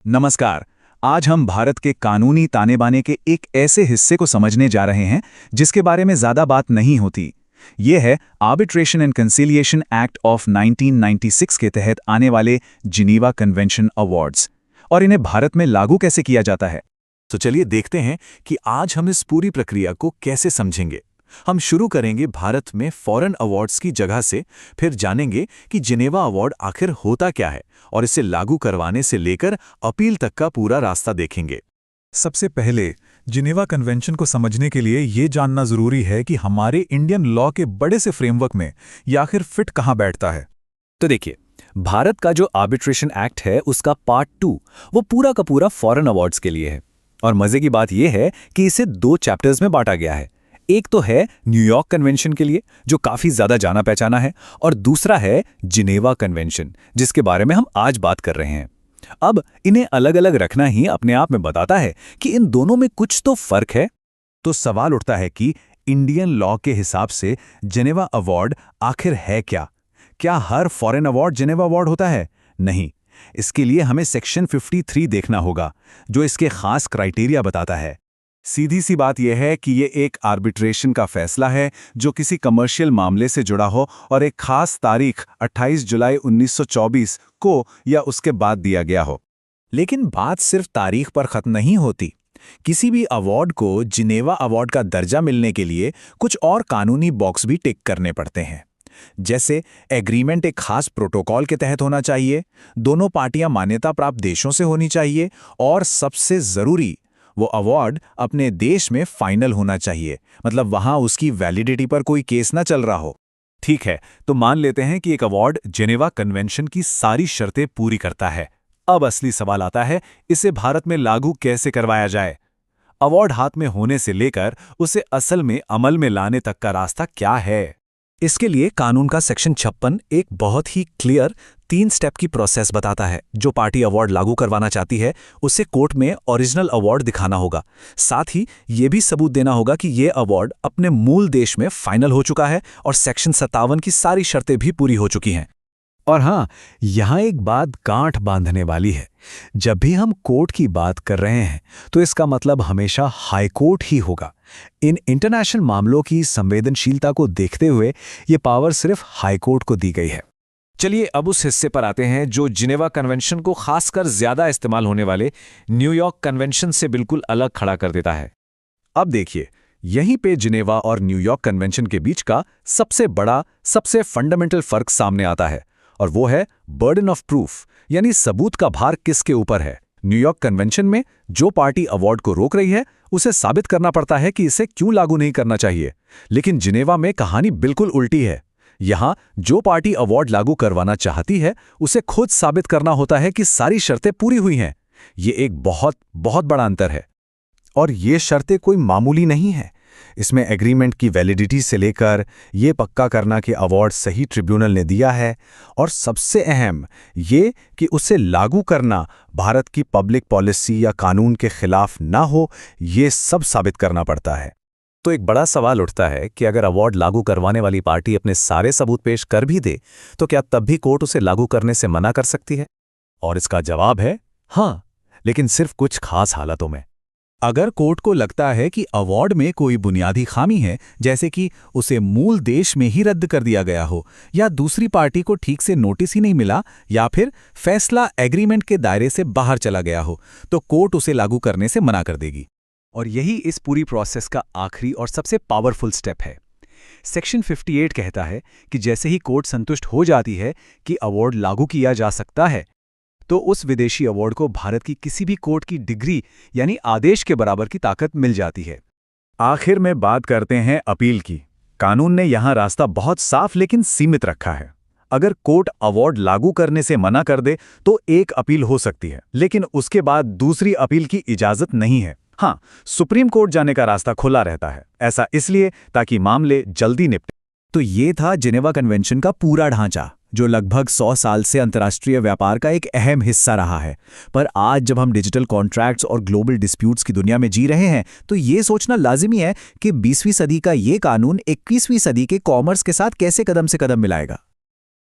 नमस्कार। आज हम भारत के कानूनी ताने-बाने के एक ऐसे हिस्से को समझने जा रहे हैं जिसके बारे में ज़्यादा बात नहीं होती। ये है arbitration and conciliation act of 1996 के तहत आने वाले जिनीवा कन्वेंशन अवार्ड्स, और इन्हें भारत में लागू कैसे किया जाता है। तो चलिए देखते हैं कि आज हम इस पूरी प्रक्रिया को कैसे समझेंगे। हम शुरू करेंगे भारत में फॉरेन अवार्ड्स की जगह से, फिर जानेंगे कि जिनेवा अवार्ड आखिर होता क्या है और इसे लागू करवाने से लेकर अपील तक का पूरा रास्ता देखेंगे। सबसे पहले जिनेवा कन्वेंशन को समझने के लिए ये जानना जरूरी है कि हमारे इंडियन लॉ के बड़े से फ्रेमवर्क में ये आखिर फिट कहाँ बैठता है। तो देखिए, भारत का जो आर्बिट्रेशन एक्ट है उसका पार्ट 2 वो पूरा का पूरा फॉरेन अवार्ड्स के लिए है। और मजे की बात यह है कि इसे 2 चैप्टर्स में बांटा गया है। एक तो है न्यूयॉर्क कन्वेंशन के लिए, जो काफी ज्यादा जाना पहचाना है, और दूसरा है जिनेवा कन्वेंशन, जिसके बारे में हम आज बात कर रहे हैं। अब इन्हें अलग अलग रखना ही अपने आप में बताता है कि इन दोनों में कुछ तो फर्क है। तो सवाल उठता है कि इंडियन लॉ के हिसाब से जिनेवा अवार्ड आखिर है क्या? क्या हर फॉरेन अवार्ड जिनेवा अवार्ड होता है? नहीं। इसके लिए हमें सेक्शन 53 देखना होगा, जो इसके खास क्राइटेरिया बताता है। सीधी सी बात यह है कि ये एक आर्बिट्रेशन का फैसला है जो किसी कमर्शियल मामले से जुड़ा हो और एक खास तारीख 28 जुलाई 1924 को या उसके बाद दिया गया हो। लेकिन बात सिर्फ तारीख पर खत्म नहीं होती। किसी भी अवार्ड को जिनेवा अवार्ड का दर्जा मिलने के लिए कुछ और कानूनी बॉक्स भी टिक करने पड़ते हैं। जैसे एग्रीमेंट एक खास प्रोटोकॉल के तहत होना चाहिए, दोनों पार्टियां मान्यता प्राप्त देशों से होनी चाहिए, और सबसे जरूरी, वो अवार्ड अपने देश में फाइनल होना चाहिए, मतलब वहां उसकी वैलिडिटी पर कोई केस ना चल रहा हो। ठीक है, तो मान लेते हैं कि एक अवार्ड जिनेवा कन्वेंशन की सारी शर्तें पूरी करता है। अब असली सवाल आता है, इसे भारत में लागू कैसे करवाया जाए? अवार्ड हाथ में होने से लेकर उसे असल में अमल में लाने तक का रास्ता क्या है? इसके लिए कानून का सेक्शन 56 एक बहुत ही क्लियर 3 स्टेप की प्रोसेस बताता है। जो पार्टी अवार्ड लागू करवाना चाहती है उसे कोर्ट में ओरिजिनल अवार्ड दिखाना होगा। साथ ही ये भी सबूत देना होगा कि ये अवार्ड अपने मूल देश में फाइनल हो चुका है और सेक्शन 57 की सारी शर्तें भी पूरी हो चुकी हैं। और हाँ, यहाँ एक बात गांठ बांधने वाली है। जब भी हम कोर्ट की बात कर रहे हैं तो इसका मतलब हमेशा हाई कोर्ट ही होगा। इन इंटरनेशनल मामलों की संवेदनशीलता को देखते हुए ये पावर सिर्फ हाई कोर्ट को दी गई है। चलिए अब उस हिस्से पर आते हैं जो जिनेवा कन्वेंशन को खासकर ज्यादा इस्तेमाल होने वाले न्यूयॉर्क कन्वेंशन से बिल्कुल अलग खड़ा कर देता है। अब देखिए, यहीं पे जिनेवा और न्यूयॉर्क कन्वेंशन के बीच का सबसे बड़ा, सबसे फंडामेंटल फर्क सामने आता है, और वो है बर्डन ऑफ प्रूफ, यानी सबूत का भार किसके ऊपर है। न्यूयॉर्क कन्वेंशन में जो पार्टी अवार्ड को रोक रही है उसे साबित करना पड़ता है कि इसे क्यों लागू नहीं करना चाहिए। लेकिन जिनेवा में कहानी बिल्कुल उल्टी है। यहां जो पार्टी अवार्ड लागू करवाना चाहती है उसे खुद साबित करना होता है कि सारी शर्तें पूरी हुई हैं। ये एक बहुत बहुत बड़ा अंतर है। और ये शर्तें कोई मामूली नहीं है। इसमें एग्रीमेंट की वैलिडिटी से लेकर ये पक्का करना कि अवार्ड सही ट्रिब्यूनल ने दिया है, और सबसे अहम ये कि उसे लागू करना भारत की पब्लिक पॉलिसी या कानून के खिलाफ ना हो, ये सब साबित करना पड़ता है। तो एक बड़ा सवाल उठता है कि अगर अवार्ड लागू करवाने वाली पार्टी अपने सारे सबूत पेश कर भी दे तो क्या तब भी कोर्ट उसे लागू करने से मना कर सकती है? और इसका जवाब है हाँ, लेकिन सिर्फ कुछ खास हालतों में। अगर कोर्ट को लगता है कि अवार्ड में कोई बुनियादी खामी है, जैसे कि उसे मूल देश में ही रद्द कर दिया गया हो, या दूसरी पार्टी को ठीक से नोटिस ही नहीं मिला, या फिर फैसला एग्रीमेंट के दायरे से बाहर चला गया हो, तो कोर्ट उसे लागू करने से मना कर देगी। और यही इस पूरी प्रोसेस का आखिरी और सबसे पावरफुल स्टेप है। सेक्शन 58 कहता है कि जैसे ही कोर्ट संतुष्ट हो जाती है कि अवार्ड लागू किया जा सकता है, तो उस विदेशी अवार्ड को भारत की किसी भी कोर्ट की डिग्री यानी आदेश के बराबर की ताकत मिल जाती है। आखिर में बात करते हैं अपील की। कानून ने यहाँ रास्ता बहुत साफ लेकिन सीमित रखा है। अगर कोर्ट अवार्ड लागू करने से मना कर दे तो एक अपील हो सकती है, लेकिन उसके बाद दूसरी अपील की इजाजत नहीं है। हाँ, सुप्रीम कोर्ट जाने का रास्ता खुला रहता है। ऐसा इसलिए ताकि मामले जल्दी निपटे। तो ये था जिनेवा कन्वेंशन का पूरा ढांचा, जो लगभग 100 साल से अंतर्राष्ट्रीय व्यापार का एक अहम हिस्सा रहा है। पर आज जब हम डिजिटल कॉन्ट्रैक्ट्स और ग्लोबल डिस्प्यूट्स की दुनिया में जी रहे हैं, तो ये सोचना लाजिमी है कि 20वीं सदी का ये कानून 21वीं सदी के कॉमर्स के साथ कैसे कदम से कदम मिलाएगा।